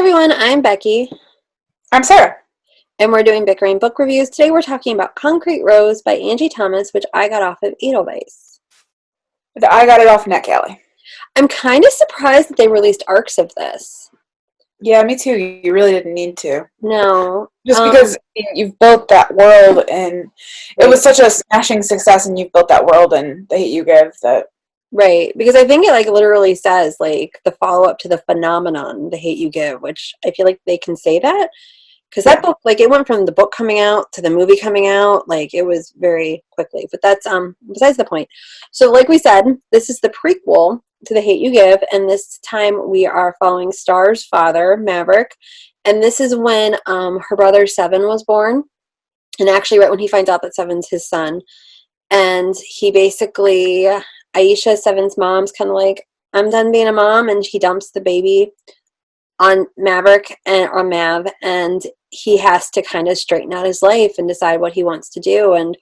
Everyone, I'm Becky, I'm Sarah. and we're doing Bickering Book Reviews. Today we're talking about Concrete Rose by Angie Thomas, which I got off of Edelweiss. I got it off NetGalley. I'm kind of surprised that they released ARCs of this. Yeah, me too. You really didn't need to. No. Just because you've built that world and it was such a smashing success and you've built that world and The Hate U Give that. Right, because I think it literally says the follow-up to the phenomenon, The Hate U Give, which I feel like they can say that. Because that book, it went from the book coming out to the movie coming out, it was very quickly. But that's besides the point. So, like we said, this is the prequel to The Hate U Give, and this time we are following Star's father, Maverick, and this is when her brother Seven was born, and actually right when he finds out that Seven's his son, and he basically, Aisha, Seven's mom's kind of like, I'm done being a mom, and he dumps the baby on Maverick or Mav, and he has to kind of straighten out his life and decide what he wants to do and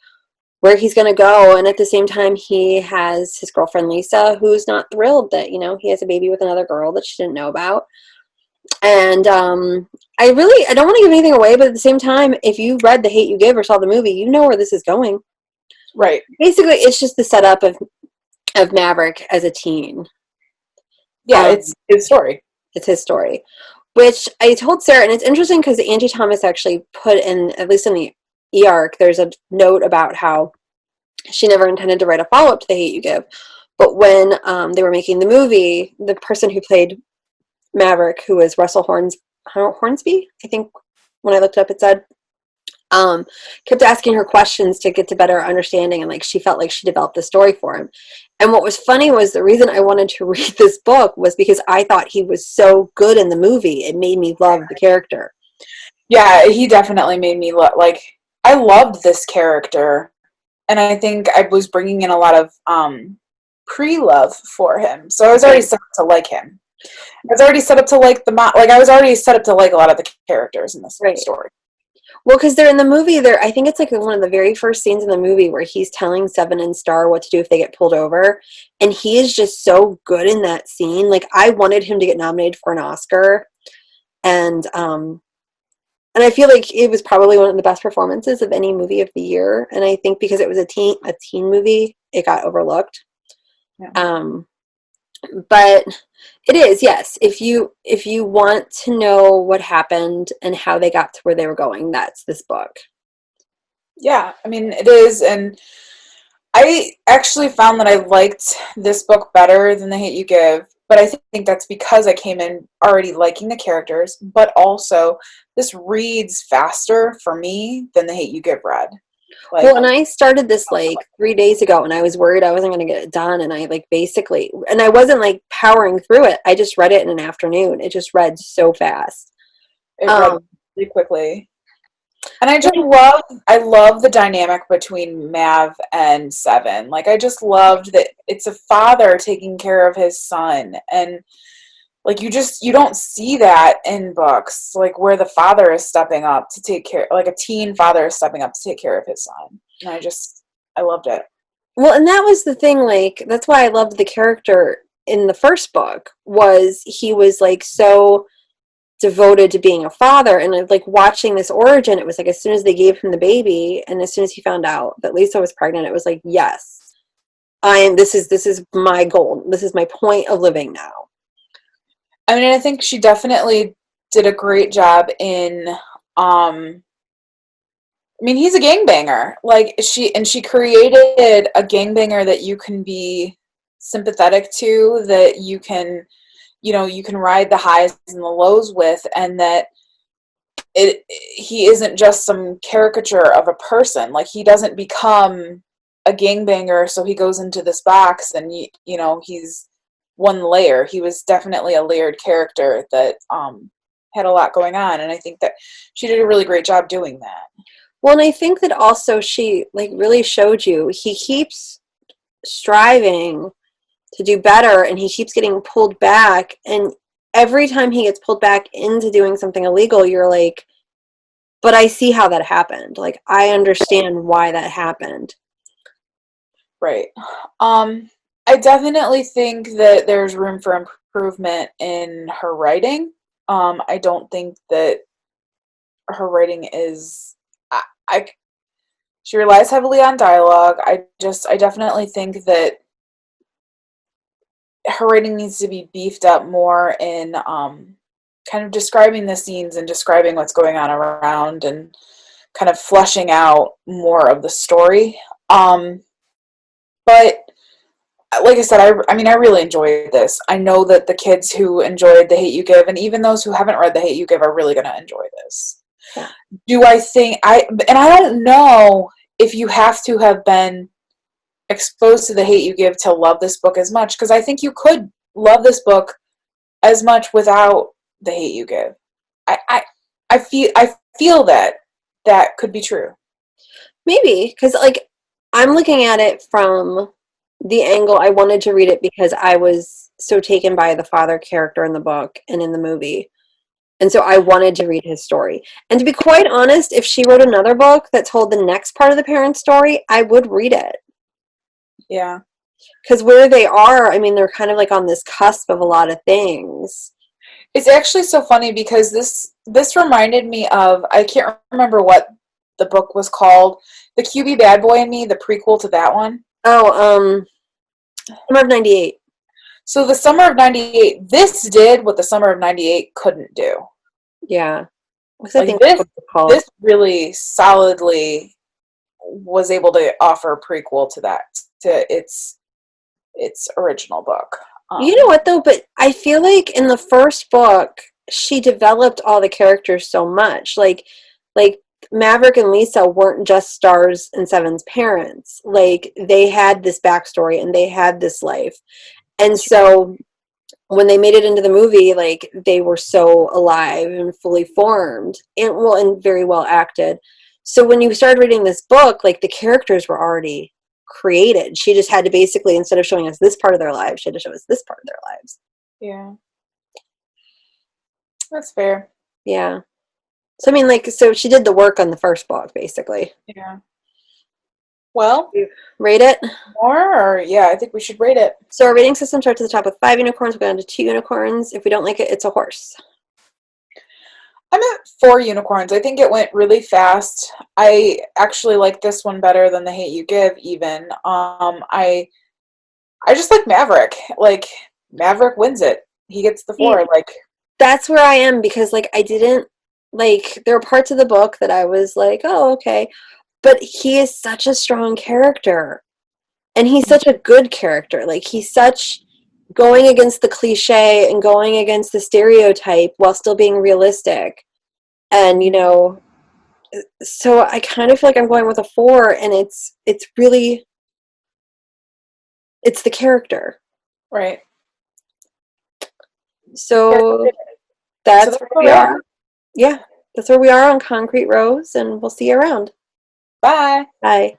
where he's going to go. And at the same time, he has his girlfriend Lisa, who's not thrilled that he has a baby with another girl that she didn't know about. And I don't want to give anything away, but at the same time, if you read The Hate U Give or saw the movie, you know where this is going. Right. Basically, it's just the setup of Maverick as a teen. Yeah, it's his story. It's his story, which I told Sarah, and it's interesting because Angie Thomas actually put in, at least in the eARC, there's a note about how she never intended to write a follow-up to The Hate U Give, but when they were making the movie, the person who played Maverick, who was Russell Hornsby, I think when I looked it up it said, kept asking her questions to get to better understanding, and she felt like she developed the story for him. And what was funny was the reason I wanted to read this book was because I thought he was so good in the movie. It made me love the character. Yeah, he definitely made me I loved this character, and I think I was bringing in a lot of pre-love for him. So I was already set up to like him. I was already set up to like I was already set up to like a lot of the characters in this story. Well, because they're in the movie, I think it's one of the very first scenes in the movie where he's telling Seven and Star what to do if they get pulled over. And he is just so good in that scene. I wanted him to get nominated for an Oscar. And I feel like it was probably one of the best performances of any movie of the year. And I think because it was a teen movie, it got overlooked. Yeah. But it is, yes. If you want to know what happened and how they got to where they were going, that's this book. Yeah, I mean, it is, and I actually found that I liked this book better than The Hate U Give, but I think that's because I came in already liking the characters, but also this reads faster for me than The Hate U Give read. Well, and I started this 3 days ago, and I was worried I wasn't going to get it done, and I basically, and I wasn't powering through it. I just read it in an afternoon. It just read so fast. It read really quickly. And I love the dynamic between Mav and Seven. I just loved that it's a father taking care of his son, and you don't see that in books, where the father is stepping up to take care, a teen father is stepping up to take care of his son. And I loved it. Well, and that was the thing, that's why I loved the character in the first book, was he was so devoted to being a father, and watching this origin, it was as soon as they gave him the baby, and as soon as he found out that Lisa was pregnant, it was yes, this is my goal. This is my point of living now. I mean, I think she definitely did a great job in, I mean, he's a gangbanger. She created a gangbanger that you can be sympathetic to, that you can ride the highs and the lows with, and that he isn't just some caricature of a person. He doesn't become a gangbanger, so he goes into this box and, he's one layer. He was definitely a layered character that had a lot going on, and I think that she did a really great job doing that. Well, and I think that also she really showed you he keeps striving to do better, and he keeps getting pulled back, and every time he gets pulled back into doing something illegal, you're but I see how that happened. I understand why that happened. Right. I definitely think that there's room for improvement in her writing. I don't think that her writing is. I she relies heavily on dialogue. I definitely think that her writing needs to be beefed up more in kind of describing the scenes and describing what's going on around and kind of fleshing out more of the story. But like I said, I mean, I really enjoyed this. I know that the kids who enjoyed The Hate U Give, and even those who haven't read The Hate U Give, are really going to enjoy this. Yeah. Do I think and I don't know if you have to have been exposed to The Hate U Give to love this book as much, because I think you could love this book as much without The Hate U Give. I feel that that could be true. Maybe, because like I'm looking at it from the angle I wanted to read it because I was so taken by the father character in the book and in the movie. And so I wanted to read his story. And to be quite honest, if she wrote another book that told the next part of the parent's story, I would read it. Yeah. Because where they are, I mean, they're kind of like on this cusp of a lot of things. It's actually so funny because this reminded me of, I can't remember what the book was called. The QB Bad Boy and Me, the prequel to that one. Oh, Summer of 98. So the Summer of 98, this did what the Summer of 98 couldn't do. Yeah. Because I Like think that's what it's called. this really solidly was able to offer a prequel to that, to its original book. You know what though? But I feel like in the first book, she developed all the characters so much. Like Maverick and Lisa weren't just Stars and Seven's parents. Like they had this backstory and they had this life. And so when they made it into the movie, like they were so alive and fully formed and very well acted. So when you started reading this book, like the characters were already created. She just had to basically, instead of showing us this part of their lives, she had to show us this part of their lives. Yeah. That's fair. Yeah. So I mean, like, so she did the work on the first book, basically. Yeah. Well, Rate it. more, or yeah, I think we should rate it. So our rating system starts at the top with 5 unicorns. We go down to 2 unicorns. If we don't like it, it's a horse. I'm at 4 unicorns. I think it went really fast. I actually like this one better than The Hate U Give, even. I just like Maverick. Like, Maverick wins it. He gets the 4. Like, that's where I am, because like I didn't like, there are parts of the book that I was like, oh, okay. But he is such a strong character. And he's such a good character. Like he's such going against the cliche and going against the stereotype while still being realistic. And you know, so I kind of feel like I'm going with a 4, and it's really, it's the character. right. So that's where we are. Yeah, that's where we are on Concrete Rose, and we'll see you around. Bye. Bye.